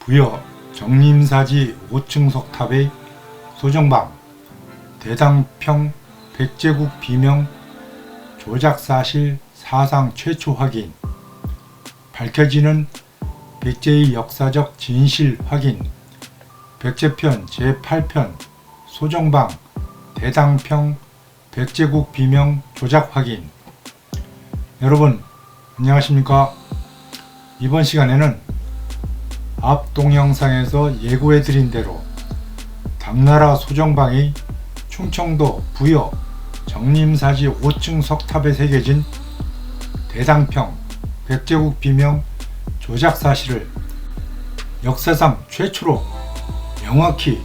부여 정림사지 5층 석탑의 소정방 대당평 백제국 비명 조작사실 사상 최초 확인, 밝혀지는 백제의 역사적 진실 확인, 백제편 제8편 소정방 대당평 백제국 비명 조작 확인. 여러분 안녕하십니까? 이번 시간에는 앞 동영상에서 예고해드린 대로 당나라 소정방의 충청도 부여 정림사지 5층 석탑에 새겨진 대당평 백제국 비명 조작 사실을 역사상 최초로 명확히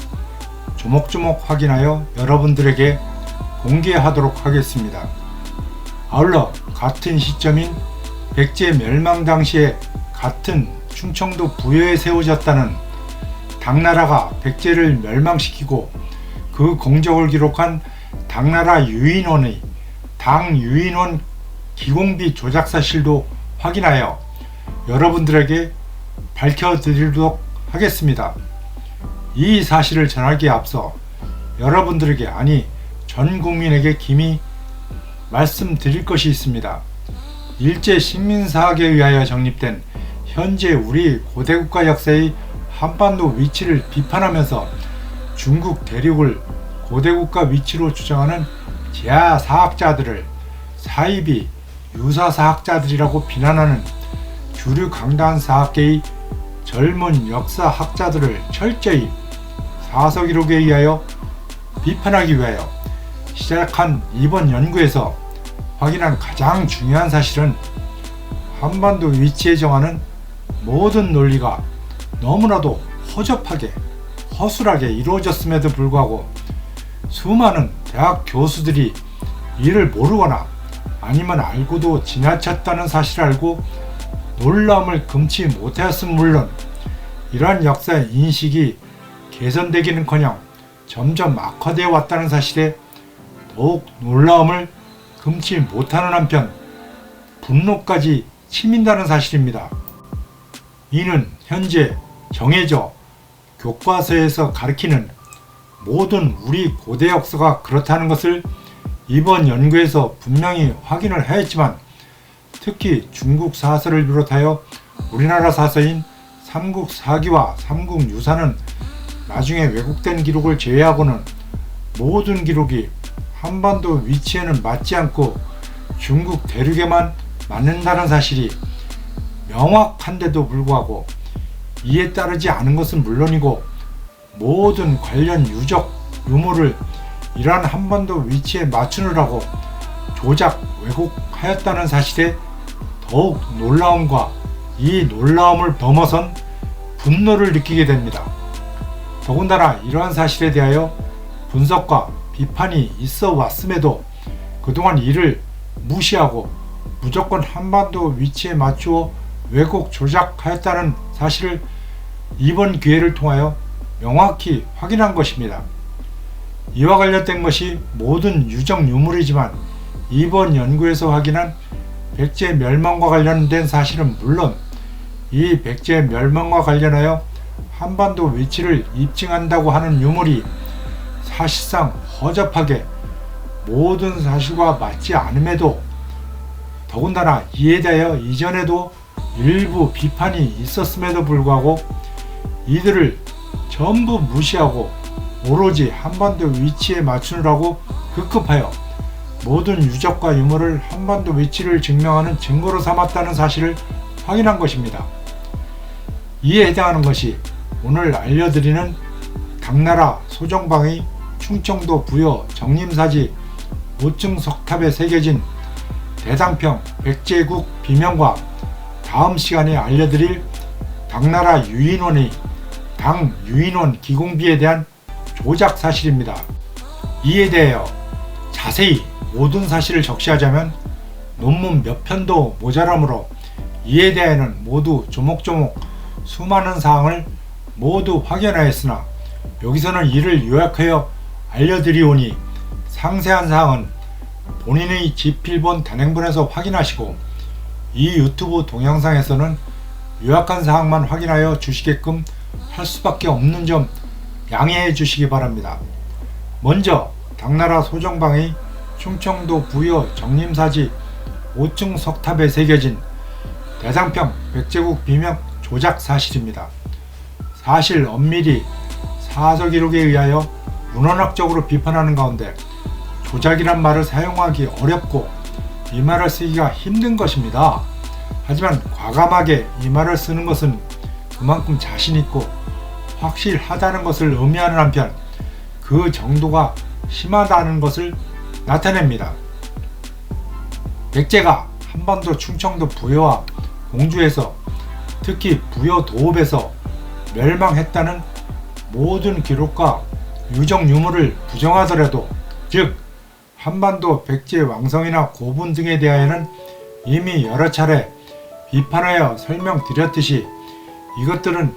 조목조목 확인하여 여러분들에게 공개하도록 하겠습니다. 아울러 같은 시점인 백제 멸망 당시에 같은 충청도 부여에 세워졌다는 당나라가 백제를 멸망시키고 그 공적을 기록한 당나라 유인원의 당유인원 기공비 조작 사실도 확인하여 여러분들에게 밝혀드리도록 하겠습니다. 이 사실을 전하기에 앞서 여러분들에게, 아니 전 국민에게 긴히 말씀드릴 것이 있습니다. 일제 식민사학에 의하여 정립된 현재 우리 고대국가 역사의 한반도 위치를 비판하면서 중국 대륙을 고대국가 위치로 주장하는 제야사학자들을 사이비 유사사학자들이라고 비난하는 주류 강단 사학계의 젊은 역사학자들을 철저히 사서기록에 의하여 비판하기 위하여 시작한 이번 연구에서 확인한 가장 중요한 사실은 한반도 위치에 정하는 모든 논리가 너무나도 허접하게 허술하게 이루어졌음에도 불구하고 수많은 대학 교수들이 이를 모르거나 아니면 알고도 지나쳤다는 사실을 알고 놀라움을 금치 못하였음 물론 이러한 역사의 인식이 개선되기는커녕 점점 악화되어 왔다는 사실에 더욱 놀라움을 금치 못하는 한편 분노까지 치민다는 사실입니다. 이는 현재 정해져 교과서에서 가르치는 모든 우리 고대 역사가 그렇다는 것을 이번 연구에서 분명히 확인을 하였지만, 특히 중국 사서를 비롯하여 우리나라 사서인 삼국사기와 삼국유사는 나중에 왜곡된 기록을 제외하고는 모든 기록이 한반도 위치에는 맞지 않고 중국 대륙에만 맞는다는 사실이 명확한데도 불구하고 이에 따르지 않은 것은 물론이고 모든 관련 유적 유물을 이러한 한반도 위치에 맞추느라고 조작 왜곡하였다는 사실에 더욱 놀라움과 이 놀라움을 넘어선 분노를 느끼게 됩니다. 더군다나 이러한 사실에 대하여 분석과 비판이 있어 왔음에도 그동안 이를 무시하고 무조건 한반도 위치에 맞추어 왜곡 조작하였다는 사실을 이번 기회를 통하여 명확히 확인한 것입니다. 이와 관련된 것이 모든 유적 유물이지만 이번 연구에서 확인한 백제 멸망과 관련된 사실은 물론 이 백제 멸망과 관련하여 한반도 위치를 입증한다고 하는 유물이 사실상 허접하게 모든 사실과 맞지 않음에도 더군다나 이에 대하여 이전에도 일부 비판이 있었음에도 불구하고 이들을 전부 무시하고 오로지 한반도 위치에 맞추느라고 급급하여 모든 유적과 유물을 한반도 위치를 증명하는 증거로 삼았다는 사실을 확인한 것입니다. 이에 해당하는 것이 오늘 알려드리는 당나라 소정방의 충청도 부여 정림사지 5층 석탑에 새겨진 대당평 백제국 비명과 다음 시간에 알려드릴 당나라 유인원의 당유인원 기공비에 대한 조작 사실입니다. 이에 대하여 자세히 모든 사실을 적시하자면 논문 몇 편도 모자라므로 이에 대해는 모두 조목조목 수많은 사항을 모두 확인하였으나 여기서는 이를 요약하여 알려드리오니 상세한 사항은 본인의 집필본 단행본에서 확인하시고 이 유튜브 동영상에서는 요약한 사항만 확인하여 주시게끔 할 수밖에 없는 점 양해해 주시기 바랍니다. 먼저 당나라 소정방의 충청도 부여 정림사지 5층 석탑에 새겨진 대장평 백제국 비명 조작 사실입니다. 사실 엄밀히 사서기록에 의하여 문헌학적으로 비판하는 가운데 조작이란 말을 사용하기 어렵고 이 말을 쓰기가 힘든 것입니다. 하지만 과감하게 이 말을 쓰는 것은 그만큼 자신있고 확실하다는 것을 의미하는 한편 그 정도가 심하다는 것을 나타냅니다. 백제가 한반도 충청도 부여와 공주에서 특히 부여 도읍에서 멸망했다는 모든 기록과 유적 유물을 부정하더라도, 즉 한반도 백제 왕성이나 고분 등에 대하여는 이미 여러 차례 비판하여 설명드렸듯이 이것들은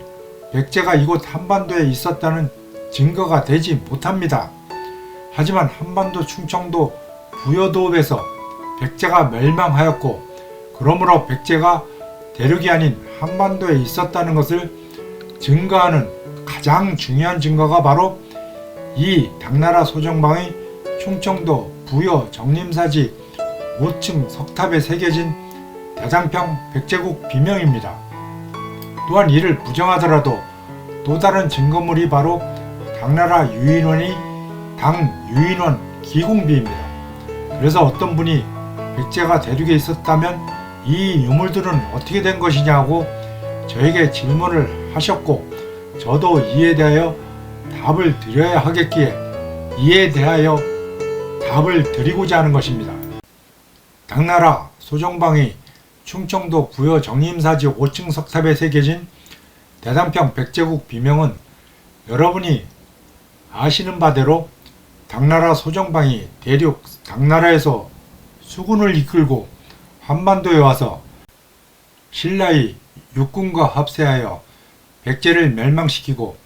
백제가 이곳 한반도에 있었다는 증거가 되지 못합니다. 하지만 한반도 충청도 부여도읍에서 백제가 멸망하였고 그러므로 백제가 대륙이 아닌 한반도에 있었다는 것을 증거하는 가장 중요한 증거가 바로 이 당나라 소정방의 충청도 부여 정림사지 5층 석탑에 새겨진 대장평 백제국 비명입니다. 또한 이를 부정하더라도 또 다른 증거물이 바로 당나라 유인원의 당 유인원 기공비입니다. 그래서 어떤 분이 백제가 대륙에 있었다면 이 유물들은 어떻게 된 것이냐고 저에게 질문을 하셨고, 저도 이에 대하여 답을 드려야 하겠기에 이에 대하여 답을 드리고자 하는 것입니다. 당나라 소정방의 충청도 부여 정림사지 5층 석탑에 새겨진 대장평 백제국 비명은 여러분이 아시는 바대로 당나라 소정방이 대륙 당나라에서 수군을 이끌고 한반도에 와서 신라의 육군과 합세하여 백제를 멸망시키고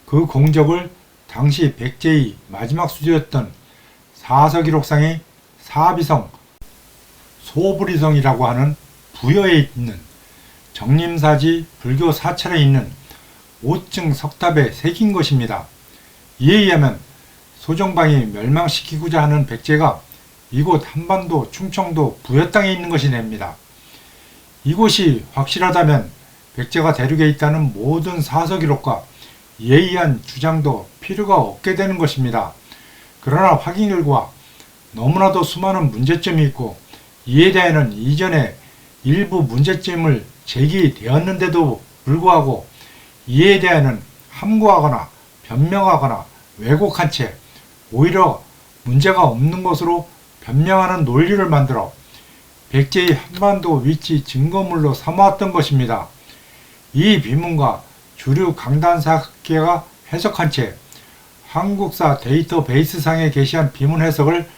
그 공적을 당시 백제의 마지막 수도였던 사서기록상의 사비성 소부리성이라고 하는 부여에 있는 정림사지 불교 사찰에 있는 5층 석탑에 새긴 것입니다. 이에 의하면 소정방이 멸망시키고자 하는 백제가 이곳 한반도 충청도 부여 땅에 있는 것이 됩니다. 이곳이 확실하다면 백제가 대륙에 있다는 모든 사서기록과 이에 의한 주장도 필요가 없게 되는 것입니다. 그러나 확인 결과 너무나도 수많은 문제점이 있고 이에 대해는 이전에 일부 문제점을 제기되었는데도 불구하고 이에 대해는 함구하거나 변명하거나 왜곡한 채 오히려 문제가 없는 것으로 변명하는 논리를 만들어 백제의 한반도 위치 증거물로 삼아왔던 것입니다. 이 비문과 주류 강단사학계가 해석한 채 한국사 데이터베이스상에 게시한 비문 해석을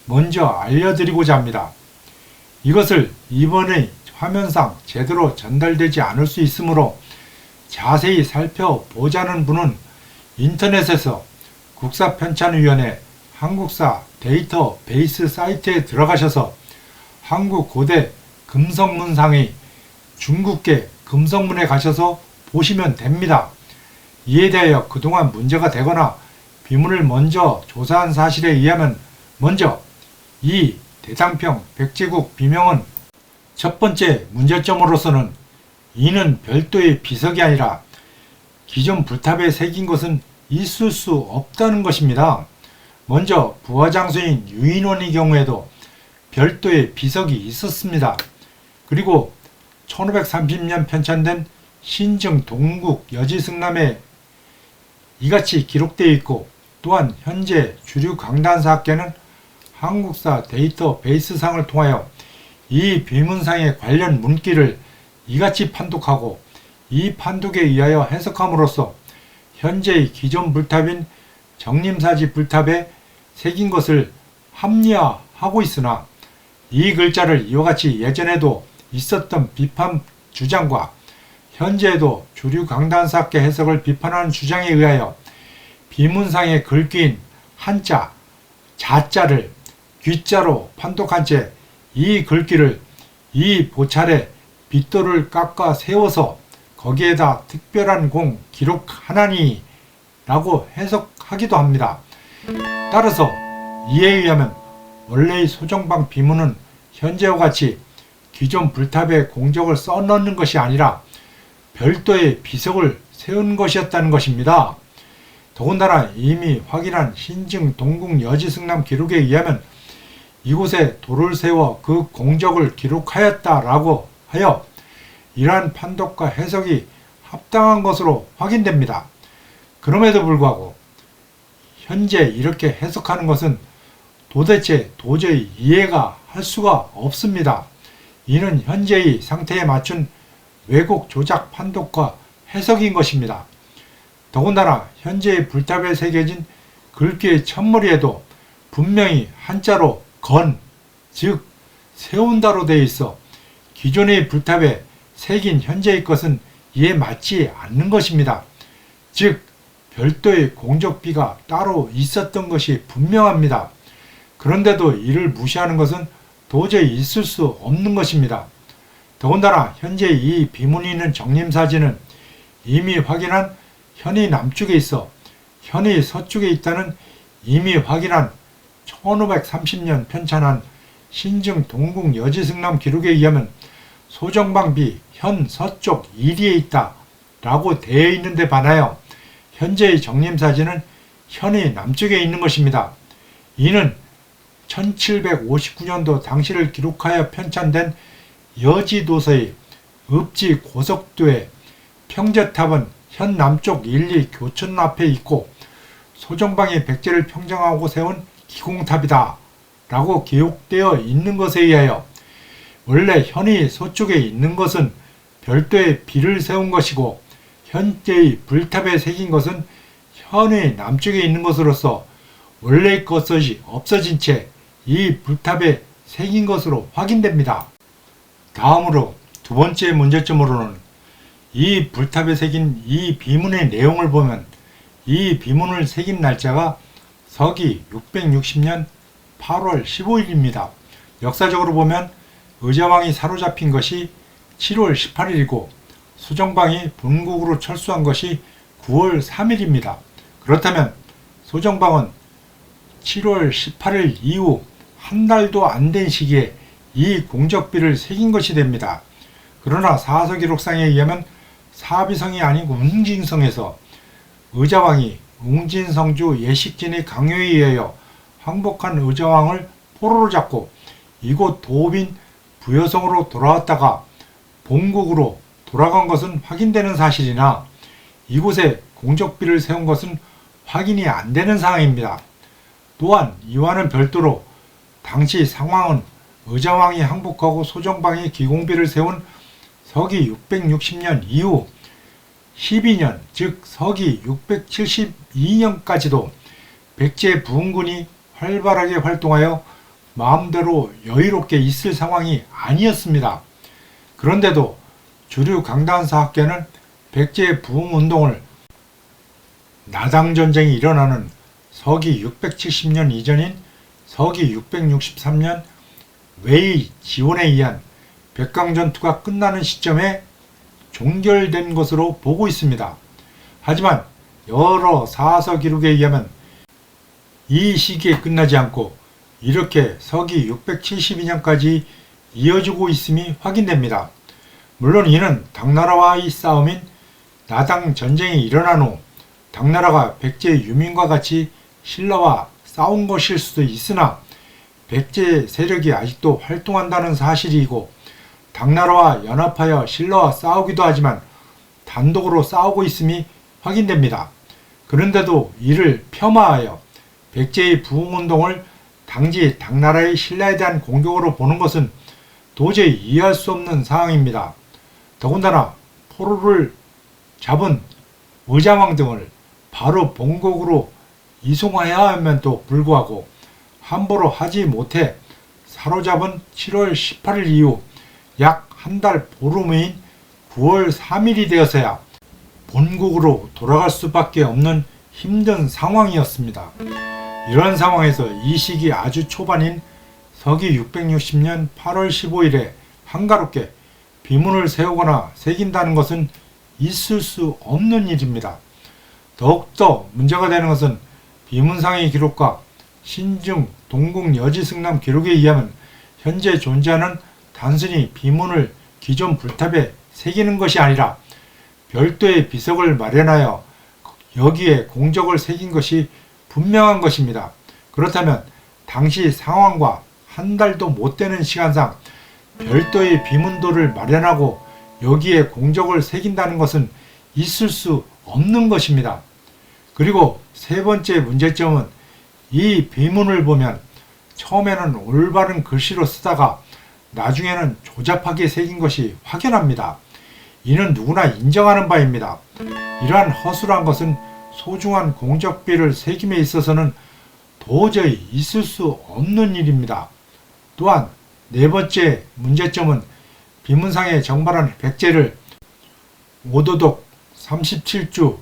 먼저 알려드리고자 합니다. 이것을 이번의 화면상 제대로 전달되지 않을 수 있으므로 자세히 살펴보자는 분은 인터넷에서 국사편찬위원회 한국사 데이터베이스 사이트에 들어가셔서 한국 고대 금성문상의 중국계 금성문에 가셔서 보시면 됩니다. 이에 대하여 그동안 문제가 되거나 비문을 먼저 조사한 사실에 의하면 먼저 이 대장평 백제국 비명은 첫 번째 문제점으로서는 이는 별도의 비석이 아니라 기존 불탑에 새긴 것은 있을 수 없다는 것입니다. 먼저 부하장수인 유인원의 경우에도 별도의 비석이 있었습니다. 그리고 1530년 편찬된 신증 동국 여지승남에 이같이 기록되어 있고, 또한 현재 주류 강단사학계는 한국사 데이터베이스상을 통하여 이 비문상의 관련 문기를 이같이 판독하고 이 판독에 의하여 해석함으로써 현재의 기존 불탑인 정림사지 불탑에 새긴 것을 합리화하고 있으나, 이 글자를 이와 같이 예전에도 있었던 비판 주장과 현재에도 주류 강단사학계 해석을 비판하는 주장에 의하여 비문상에 글귀인 한자, 자자를 귀자로 판독한 채 이 글귀를 이 보찰에 빗돌을 깎아 세워서 거기에다 특별한 공 기록하나니 라고 해석하기도 합니다. 따라서 이에 의하면 원래의 소정방 비문은 현재와 같이 기존 불탑에 공적을 써넣는 것이 아니라 별도의 비석을 세운 것이었다는 것입니다. 더군다나 이미 확인한 신증 동궁 여지승남 기록에 의하면 이곳에 돌을 세워 그 공적을 기록하였다라고 하여 이러한 판독과 해석이 합당한 것으로 확인됩니다. 그럼에도 불구하고 현재 이렇게 해석하는 것은 도저히 이해가 할 수가 없습니다. 이는 현재의 상태에 맞춘 왜곡 조작 판독과 해석인 것입니다. 더군다나 현재의 불탑에 새겨진 글귀의 첫머리에도 분명히 한자로 건, 즉 세운다로 되어 있어 기존의 불탑에 새긴 현재의 것은 이에 맞지 않는 것입니다. 즉 별도의 공적비가 따로 있었던 것이 분명합니다. 그런데도 이를 무시하는 것은 도저히 있을 수 없는 것입니다. 더군다나 현재 이 비문이 있는 정림사지는 이미 확인한 현이 남쪽에 있어 현이 서쪽에 있다는 이미 확인한 1530년 편찬한 신증 동궁 여지승남 기록에 의하면 소정방비 현 서쪽 1위에 있다 라고 되어 있는데 반하여 현재의 정림사지는 현이 남쪽에 있는 것입니다. 이는 1759년도 당시를 기록하여 편찬된 여지도서의 읍지 고석도에 평제탑은 현 남쪽 1, 2 교촌 앞에 있고 소정방이 백제를 평정하고 세운 기공탑이다 라고 기록되어 있는 것에 의하여 원래 현이 서쪽에 있는 것은 별도의 비를 세운 것이고 현재의 불탑에 새긴 것은 현의 남쪽에 있는 것으로서 원래의 것이 없어진 채 이 불탑에 새긴 것으로 확인됩니다. 다음으로 두 번째 문제점으로는 이 불탑에 새긴 이 비문의 내용을 보면 이 비문을 새긴 날짜가 서기 660년 8월 15일입니다. 역사적으로 보면 의자왕이 사로잡힌 것이 7월 18일이고 소정방이 본국으로 철수한 것이 9월 3일입니다. 그렇다면 소정방은 7월 18일 이후 한 달도 안 된 시기에 이 공적비를 새긴 것이 됩니다. 그러나 사서기록상에 의하면 사비성이 아닌 웅진성에서 의자왕이 웅진성주 예식진의 강요에 의하여 항복한 의자왕을 포로로 잡고 이곳 도읍인 부여성으로 돌아왔다가 본국으로 돌아간 것은 확인되는 사실이나 이곳에 공적비를 세운 것은 확인이 안 되는 상황입니다. 또한 이와는 별도로 당시 상황은 의자왕이 항복하고 소정방이 기공비를 세운 서기 660년 이후 12년 즉 서기 672년까지도 백제 부흥군이 활발하게 활동하여 마음대로 여유롭게 있을 상황이 아니었습니다. 그런데도 주류 강단사학계는 백제 부흥운동을 나당전쟁이 일어나는 서기 670년 이전인 서기 663년 웨이 지원에 의한 백강전투가 끝나는 시점에 종결된 것으로 보고 있습니다. 하지만 여러 사서 기록에 의하면 이 시기에 끝나지 않고 이렇게 서기 672년까지 이어지고 있음이 확인됩니다. 물론 이는 당나라와의 싸움인 나당 전쟁이 일어난 후 당나라가 백제 유민과 같이 신라와 싸운 것일 수도 있으나 백제 세력이 아직도 활동한다는 사실이고 당나라와 연합하여 신라와 싸우기도 하지만 단독으로 싸우고 있음이 확인됩니다. 그런데도 이를 폄하하여 백제의 부흥운동을 당시 당나라의 신라에 대한 공격으로 보는 것은 도저히 이해할 수 없는 상황입니다. 더군다나 포로를 잡은 의자왕 등을 바로 본국으로 이송해야 함에도 불구하고 함부로 하지 못해 사로잡은 7월 18일 이후 약 한 달 보름인 9월 3일이 되어서야 본국으로 돌아갈 수밖에 없는 힘든 상황이었습니다. 이런 상황에서 이 시기 아주 초반인 서기 660년 8월 15일에 한가롭게 비문을 세우거나 새긴다는 것은 있을 수 없는 일입니다. 더욱더 문제가 되는 것은 비문상의 기록과 신증 동국 여지승남 기록에 의하면 현재 존재하는 단순히 비문을 기존 불탑에 새기는 것이 아니라 별도의 비석을 마련하여 여기에 공적을 새긴 것이 분명한 것입니다. 그렇다면 당시 상황과 한 달도 못 되는 시간상 별도의 비문도를 마련하고 여기에 공적을 새긴다는 것은 있을 수 없는 것입니다. 그리고 세 번째 문제점은 이 비문을 보면 처음에는 올바른 글씨로 쓰다가 나중에는 조잡하게 새긴 것이 확연합니다. 이는 누구나 인정하는 바입니다. 이러한 허술한 것은 소중한 공적비를 새김에 있어서는 도저히 있을 수 없는 일입니다. 또한 네 번째 문제점은 비문상에 정발한 백제를 오도독 37주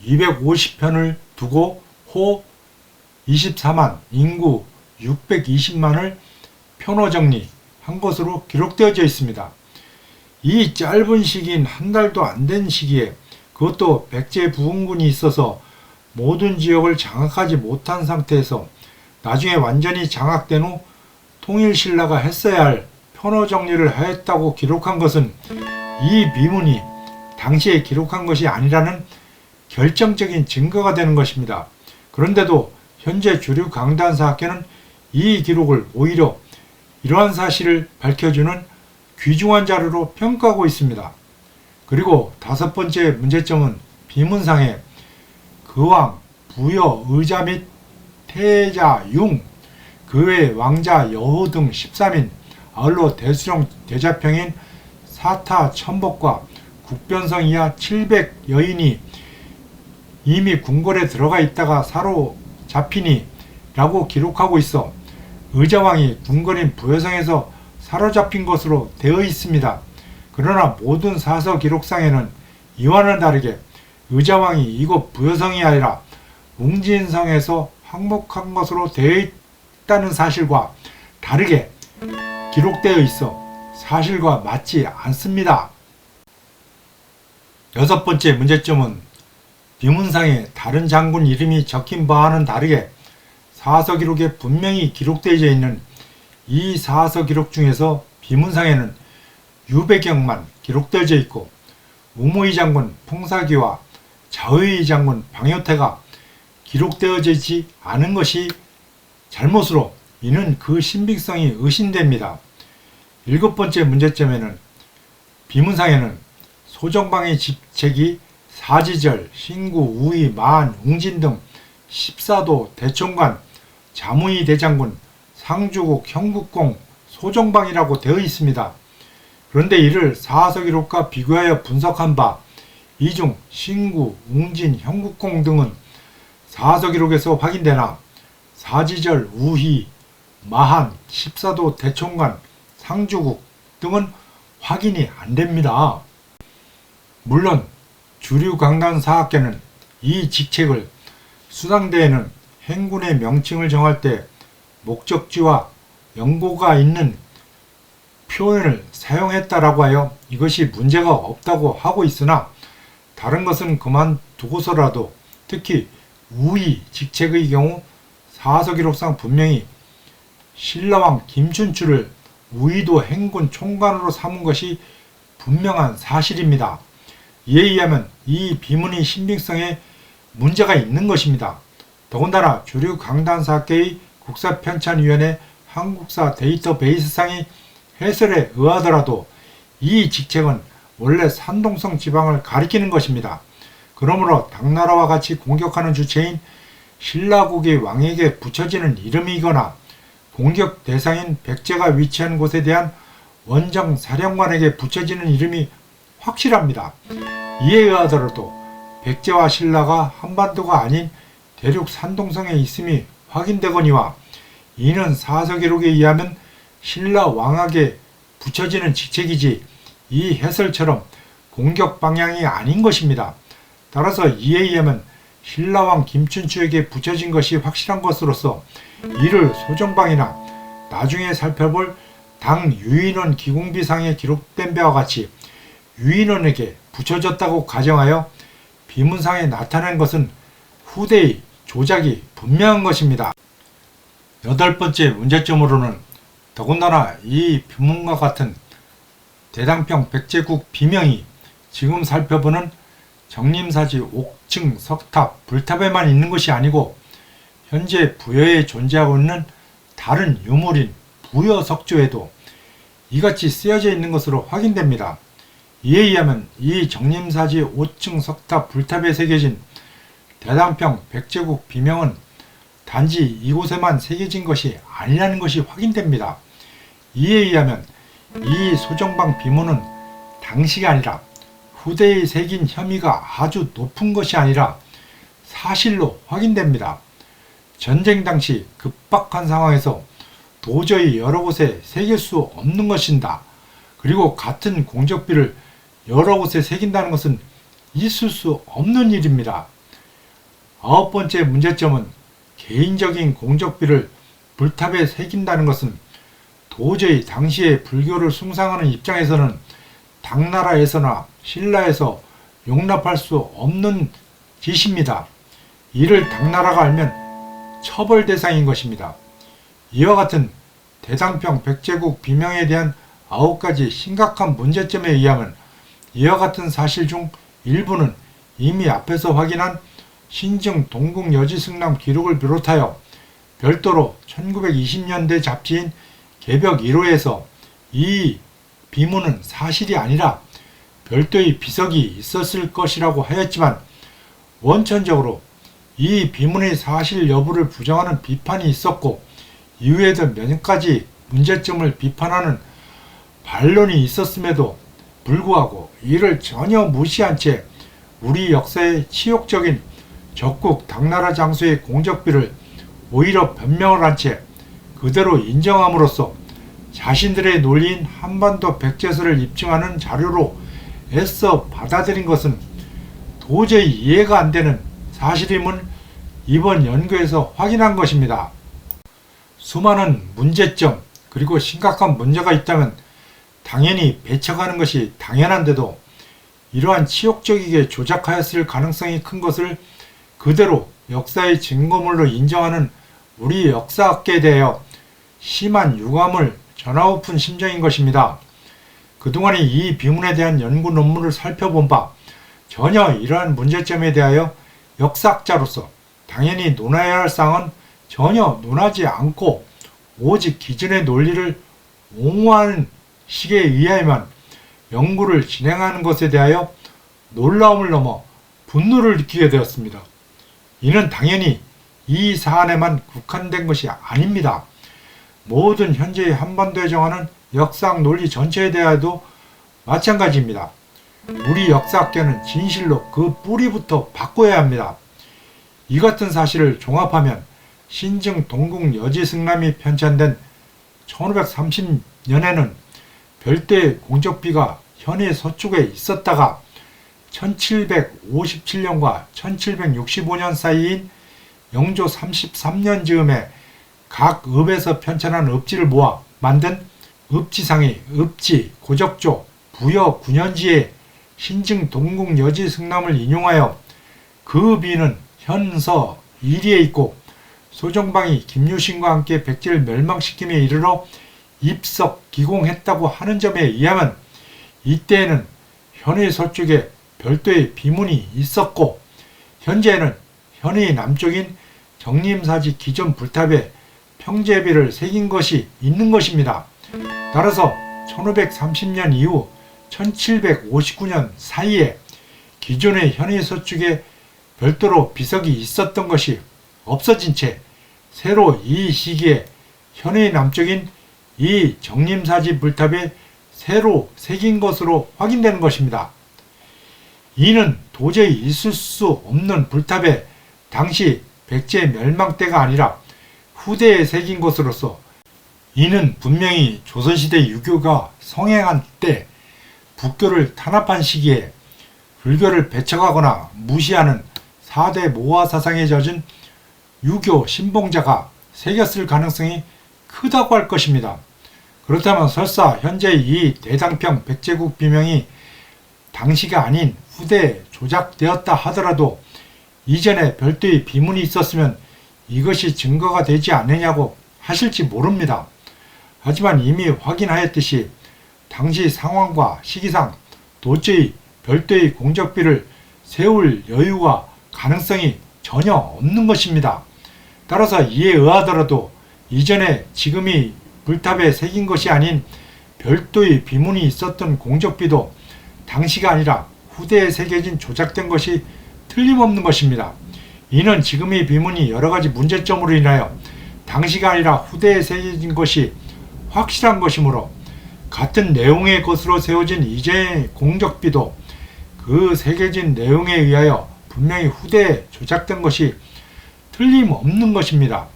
250편을 두고 호 24만, 인구 620만을 표노 정리한 것으로 기록되어져 있습니다. 이 짧은 시기인 한 달도 안 된 시기에 그것도 백제 부흥군이 있어서 모든 지역을 장악하지 못한 상태에서 나중에 완전히 장악된 후 통일신라가 했어야 할 표노 정리를 하였다고 기록한 것은 이 비문이 당시에 기록한 것이 아니라는 결정적인 증거가 되는 것입니다. 그런데도 현재 주류 강단사학계는 이 기록을 오히려 이러한 사실을 밝혀주는 귀중한 자료로 평가하고 있습니다. 그리고 다섯 번째 문제점은 비문상에 그왕, 부여, 의자 및 태자, 융, 그 외 왕자, 여호 등 13인 아울러 대수령 대자평인 사타 천복과 국변성 이하 700여인이 이미 궁궐에 들어가 있다가 사로잡히니 라고 기록하고 있어 의자왕이 궁궐인 부여성에서 사로잡힌 것으로 되어 있습니다. 그러나 모든 사서 기록상에는 이와는 다르게 의자왕이 이곳 부여성이 아니라 웅진성에서 항복한 것으로 되어 있다는 사실과 다르게 기록되어 있어 사실과 맞지 않습니다. 여섯 번째 문제점은 비문상에 다른 장군 이름이 적힌 바와는 다르게 사서 기록에 분명히 기록되어 있는 이 사서 기록 중에서 비문상에는 유배경만 기록되어 있고 우무의 장군 풍사기와 자의의 장군 방요태가 기록되어져 있지 않은 것이 잘못으로 이는 그 신빙성이 의심됩니다. 일곱 번째 문제점에는 비문상에는 소정방의 직책이 사지절, 신구, 우의, 만, 웅진 등 14도 대총관, 자무의 대장군, 상주국, 형국공, 소정방이라고 되어 있습니다. 그런데 이를 사서기록과 비교하여 분석한 바 이 중 신구, 웅진, 형국공 등은 사서기록에서 확인되나 사지절, 우희, 마한, 14도 대총관, 상주국 등은 확인이 안됩니다. 물론 주류 강단 사학계는 이 직책을 수당대에는 행군의 명칭을 정할 때 목적지와 연고가 있는 표현을 사용했다라고 하여 이것이 문제가 없다고 하고 있으나 다른 것은 그만두고서라도 특히 우의 직책의 경우 사서기록상 분명히 신라왕 김춘추를 우의도 행군 총관으로 삼은 것이 분명한 사실입니다. 이에 의하면 이 비문의 신빙성에 문제가 있는 것입니다. 더군다나 주류 강단사학계의 국사편찬위원회 한국사 데이터베이스상의 해설에 의하더라도 이 직책은 원래 산동성 지방을 가리키는 것입니다. 그러므로 당나라와 같이 공격하는 주체인 신라국의 왕에게 붙여지는 이름이거나 공격 대상인 백제가 위치한 곳에 대한 원정 사령관에게 붙여지는 이름이 확실합니다. 이에 의하더라도 백제와 신라가 한반도가 아닌 대륙 산동성에 있음이 확인되거니와 이는 사서기록에 의하면 신라 왕에게 붙여지는 직책이지 이 해설처럼 공격 방향이 아닌 것입니다. 따라서 이에 의하면 신라왕 김춘추에게 붙여진 것이 확실한 것으로서 이를 소정방이나 나중에 살펴볼 당 유인원 기공비상에 기록된 바와 같이 유인원에게 붙여졌다고 가정하여 비문상에 나타난 것은 후대의 조작이 분명한 것입니다. 여덟 번째 문제점으로는 더군다나 이 비문과 같은 대당평 백제국 비명이 지금 살펴보는 정림사지 옥층 석탑 불탑에만 있는 것이 아니고 현재 부여에 존재하고 있는 다른 유물인 부여석조에도 이같이 쓰여져 있는 것으로 확인됩니다. 이에 의하면 이 정림사지 5층 석탑 불탑에 새겨진 대당평 백제국 비명은 단지 이곳에만 새겨진 것이 아니라는 것이 확인됩니다. 이에 의하면 이 소정방 비문은 당시가 아니라 후대에 새긴 혐의가 아주 높은 것이 아니라 사실로 확인됩니다. 전쟁 당시 급박한 상황에서 도저히 여러 곳에 새길 수 없는 것인다. 그리고 같은 공적비를 여러 곳에 새긴다는 것은 있을 수 없는 일입니다. 아홉 번째 문제점은 개인적인 공적비를 불탑에 새긴다는 것은 도저히 당시에 불교를 숭상하는 입장에서는 당나라에서나 신라에서 용납할 수 없는 짓입니다. 이를 당나라가 알면 처벌 대상인 것입니다. 이와 같은 대당평 백제국 비명에 대한 9가지 심각한 문제점에 의하면 이와 같은 사실 중 일부는 이미 앞에서 확인한 신증 동국여지승남 기록을 비롯하여 별도로 1920년대 잡지인 개벽 1호에서 이 비문은 사실이 아니라 별도의 비석이 있었을 것이라고 하였지만 원천적으로 이 비문의 사실 여부를 부정하는 비판이 있었고 이후에도 몇 가지 문제점을 비판하는 반론이 있었음에도 불구하고 이를 전혀 무시한 채 우리 역사의 치욕적인 적국 당나라 장수의 공적비를 오히려 변명을 한 채 그대로 인정함으로써 자신들의 논리인 한반도 백제설을 입증하는 자료로 애써 받아들인 것은 도저히 이해가 안 되는 사실임을 이번 연구에서 확인한 것입니다. 수많은 문제점 그리고 심각한 문제가 있다면 당연히 배척하는 것이 당연한데도 이러한 치욕적이게 조작하였을 가능성이 큰 것을 그대로 역사의 증거물로 인정하는 우리 역사학계에 대하여 심한 유감을 전하고픈 심정인 것입니다. 그동안의 이 비문에 대한 연구 논문을 살펴본 바 전혀 이러한 문제점에 대하여 역사학자로서 당연히 논해야 할 사항은 전혀 논하지 않고 오직 기존의 논리를 옹호하는 식에 의하여만 연구를 진행하는 것에 대하여 놀라움을 넘어 분노를 느끼게 되었습니다. 이는 당연히 이 사안에만 국한된 것이 아닙니다. 모든 현재의 한반도에 정하는 역사학 논리 전체에 대하여도 마찬가지입니다. 우리 역사학계는 진실로 그 뿌리부터 바꿔야 합니다. 이 같은 사실을 종합하면 신증 동국 여지승남이 편찬된 1530년에는 별도의 공적비가 현해 서쪽에 있었다가 1757년과 1765년 사이인 영조 33년 즈음에 각 읍에서 편찬한 읍지를 모아 만든 읍지상의 읍지, 고적조, 부여 9년지에 신증 동국 여지승남을 인용하여 그 비는 현서 1위에 있고 소정방이 김유신과 함께 백제를 멸망시킴에 이르러 입석 기공했다고 하는 점에 의하면 이때에는 현의 서쪽에 별도의 비문이 있었고 현재는 현의 남쪽인 정림사지 기존 불탑에 평제비를 새긴 것이 있는 것입니다. 따라서 1530년 이후 1759년 사이에 기존의 현의 서쪽에 별도로 비석이 있었던 것이 없어진 채 새로 이 시기에 현의 남쪽인 이 정림사지 불탑에 새로 새긴 것으로 확인되는 것입니다. 이는 도저히 있을 수 없는 불탑에 당시 백제 멸망 때가 아니라 후대에 새긴 것으로서 이는 분명히 조선시대 유교가 성행한 때 북교를 탄압한 시기에 불교를 배척하거나 무시하는 4대 모화 사상에 젖은 유교 신봉자가 새겼을 가능성이 크다고 할 것입니다. 그렇다면 설사 현재 이 대당평 백제국 비명이 당시가 아닌 후대에 조작되었다 하더라도 이전에 별도의 비문이 있었으면 이것이 증거가 되지 않느냐고 하실지 모릅니다. 하지만 이미 확인하였듯이 당시 상황과 시기상 도저히 별도의 공적비를 세울 여유와 가능성이 전혀 없는 것입니다. 따라서 이에 의하더라도 이전에 지금이 불탑에 새긴 것이 아닌 별도의 비문이 있었던 공적비도 당시가 아니라 후대에 새겨진 조작된 것이 틀림없는 것입니다. 이는 지금의 비문이 여러가지 문제점으로 인하여 당시가 아니라 후대에 새겨진 것이 확실한 것이므로 같은 내용의 것으로 세워진 이전의 공적비도 그 새겨진 내용에 의하여 분명히 후대에 조작된 것이 틀림없는 것입니다.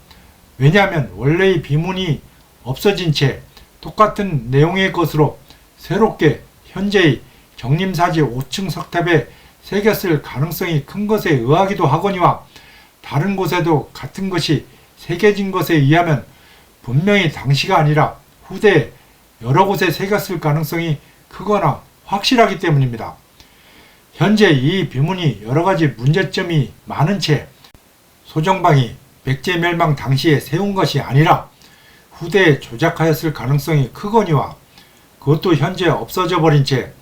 왜냐하면 원래의 비문이 없어진 채 똑같은 내용의 것으로 새롭게 현재의 정림사지 5층 석탑에 새겼을 가능성이 큰 것에 의하기도 하거니와 다른 곳에도 같은 것이 새겨진 것에 의하면 분명히 당시가 아니라 후대에 여러 곳에 새겼을 가능성이 크거나 확실하기 때문입니다. 현재 이 비문이 여러가지 문제점이 많은 채 소정방이 백제멸망 당시에 세운 것이 아니라 후대에 조작하였을 가능성이 크거니와 그것도 현재 없어져 버린 채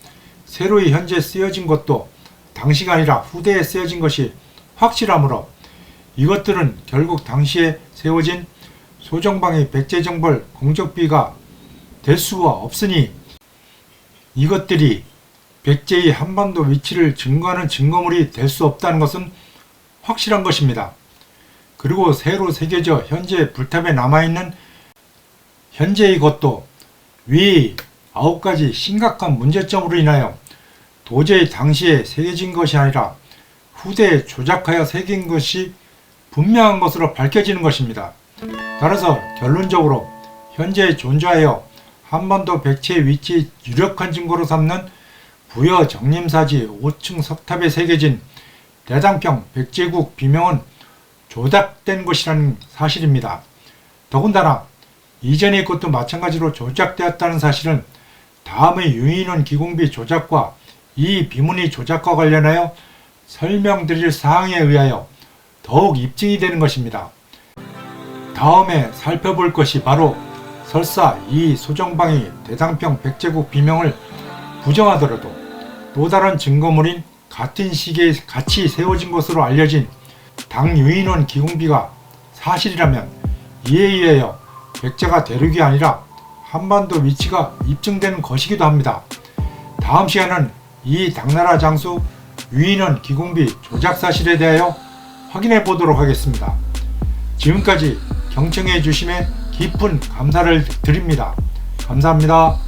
새로이 현재 쓰여진 것도 당시가 아니라 후대에 쓰여진 것이 확실하므로 이것들은 결국 당시에 세워진 소정방의 백제정벌 공적비가 될 수가 없으니 이것들이 백제의 한반도 위치를 증거하는 증거물이 될 수 없다는 것은 확실한 것입니다. 그리고 새로 새겨져 현재 불탑에 남아있는 현재의 것도 위 9가지 심각한 문제점으로 인하여 도저히 당시에 새겨진 것이 아니라 후대에 조작하여 새긴 것이 분명한 것으로 밝혀지는 것입니다. 따라서 결론적으로 현재 존재하여 한반도 백제의 위치 유력한 증거로 삼는 부여 정림사지 5층 석탑에 새겨진 대당평 백제국 비명은 조작된 것이라는 사실입니다. 더군다나 이전의 것도 마찬가지로 조작되었다는 사실은 다음의 유인원 기공비 조작과 이 비문의 조작과 관련하여 설명드릴 사항에 의하여 더욱 입증이 되는 것입니다. 다음에 살펴볼 것이 바로 설사 이 소정방이 대당평 백제국 비명을 부정하더라도 또 다른 증거물인 같은 시기에 같이 세워진 것으로 알려진 당 유인원 기공비가 사실이라면 이에 의하여 백제가 대륙이 아니라 한반도 위치가 입증되는 것이기도 합니다. 다음 시간은 이 당나라 장수 유인원 기공비 조작 사실에 대하여 확인해 보도록 하겠습니다. 지금까지 경청해 주심에 깊은 감사를 드립니다. 감사합니다.